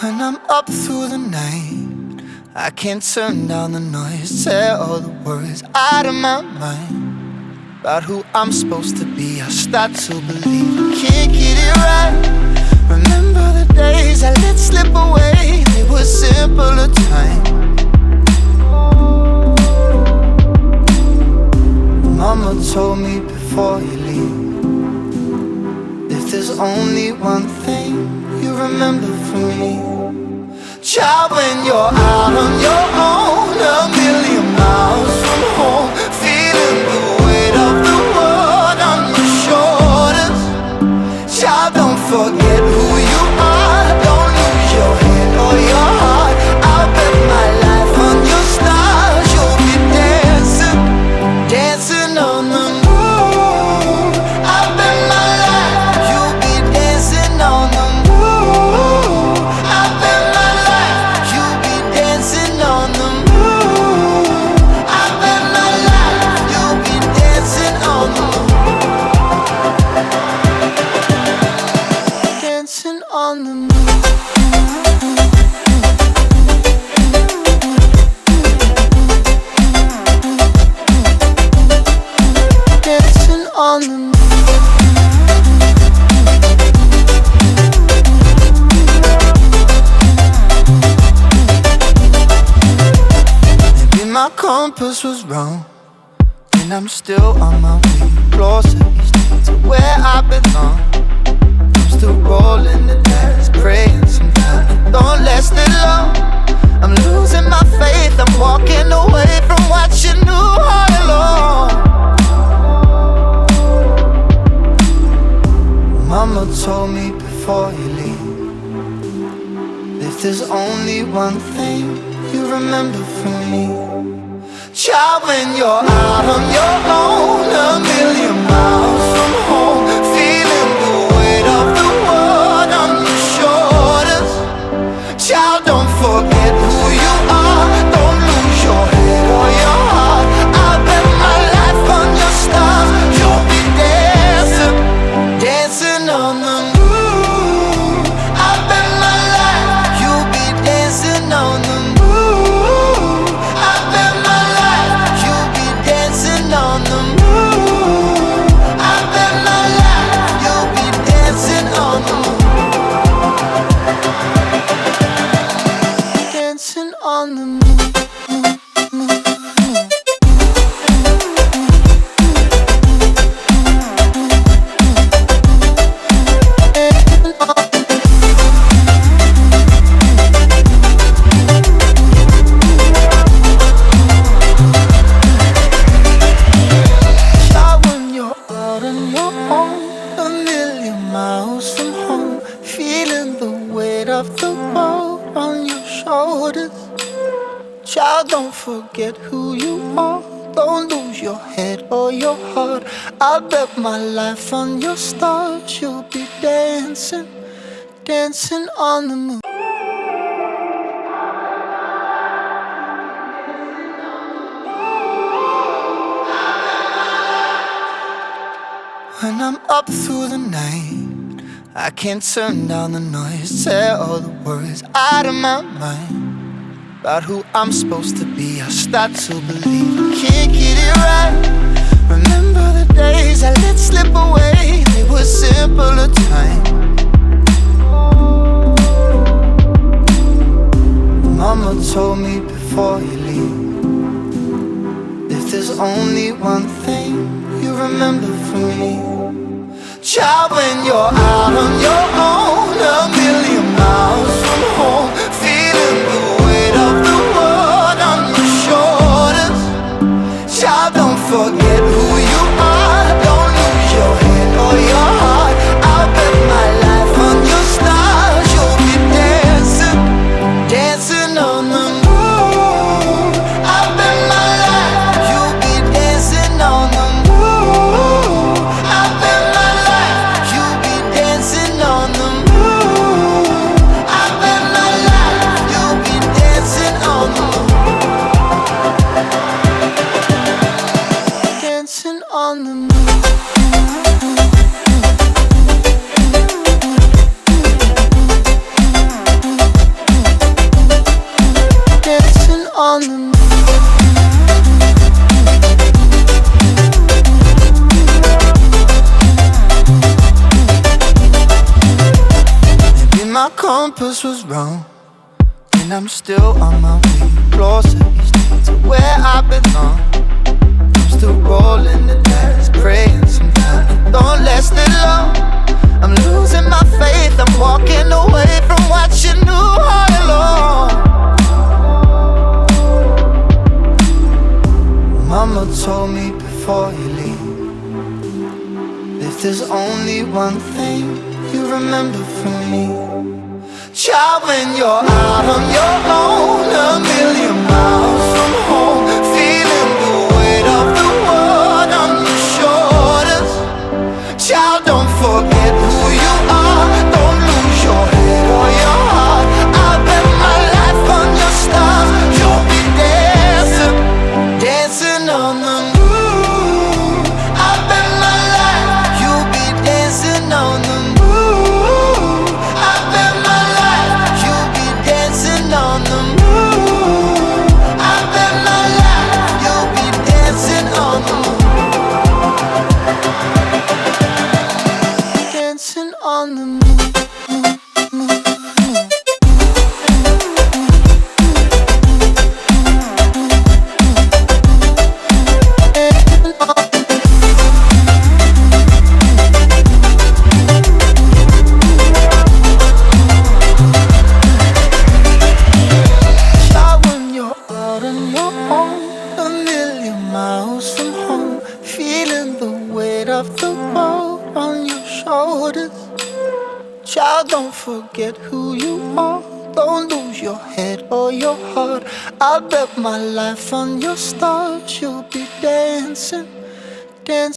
When I'm up through the night, I can't turn down the noise. Say all the words out of my mind about who I'm supposed to be. I start to believe I can't get it right. Remember the days I let slip away. They were simpler times. Mama told me before you leave, if there's only one thing you remember from me, child, when you're out on your own, a million miles from home, feeling the weight of the world on your shoulders. Child, don't forget who you are. Don't lose your head or your heart. I'll bet my life on your stars. You'll be dancing, dancing on the moon. I'll bet my life you'll be dancing on the moon. I'll bet my life you'll be dancing on the moon. I'll bet my life you'll be dancing on the moon. Dancing on the moon. Dancing on the moon. Maybe my compass was wrong, and I'm still on my way closer each day to where I belong. I'm still rolling the dice, praying sometimes it don't last that long. I'm losing my faith, I'm walking away from what you knew all along. Mama told me before you leave, if there's only one thing you remember from me, child, when you're out on your own, a million miles from home, feeling the weight of the world on your shoulders. Child, don't forget who you are. Don't lose your head or your heart. I'll bet my life on your stars. You'll be dancing, dancing on the moon. I'll bet my life you'll be dancing on the moon. I'll bet my life you'll be dancing on the moon. I'll bet my life you'll be dancing on the moon. Dancing on the moon. Child, when you're out on your own, a million miles from home, feeling the weight of the world on your shoulders. Child, don't forget who you are. Don't lose your head or your heart. I'll bet my life on your stars. You'll be dancing, dancing on the moon. When I'm up through the night, I can't turn down the noise. Say all the words out of my mind about who I'm supposed to be. I start to believe I can't get it right. Remember the days I let slip away. They were simpler times. Mama told me before you leave, if there's only one thing you remember from me, child, when you're out on your own, a million miles from home, feeling the weight of the world on your shoulders. Child, don't forget who you are. Don't lose your head or your heart. I'll bet my life on your stars. You'll be dancing, dancing on the moon. I'll bet my life you'll be dancing on the moon. I'll bet my life you'll be dancing on the moon. I'll bet my life you'll be dancing on the moon. choice was wrong, and I'm still on my way closer each day to where I belong. I'm still rolling the dice, praying sometimes it don't last it long. I'm losing my faith, I'm walking away from what you knew all along. Mama told me before you leave, if there's only one thing you remember from me, child, when you're out on your own, a million miles from home, feeling the weight of the world on your shoulders. Child, don't forget who you are, don't lose your head or your heart. I bet my life on your stars, you'll be dancing, dancing on the moon. I bet my life, you'll be dancing on the moon. I bet my life, you'll be dancing on the moon. I bet my life, you'll be dancing on the moon. Dancing on the moon. Child, when you're out on your own, a million miles from home, feeling the weight of the world on your shoulders. Child, don't forget who you are, don't lose your head or your heart. I bet my life on your stars, you'll be dancing, dancing.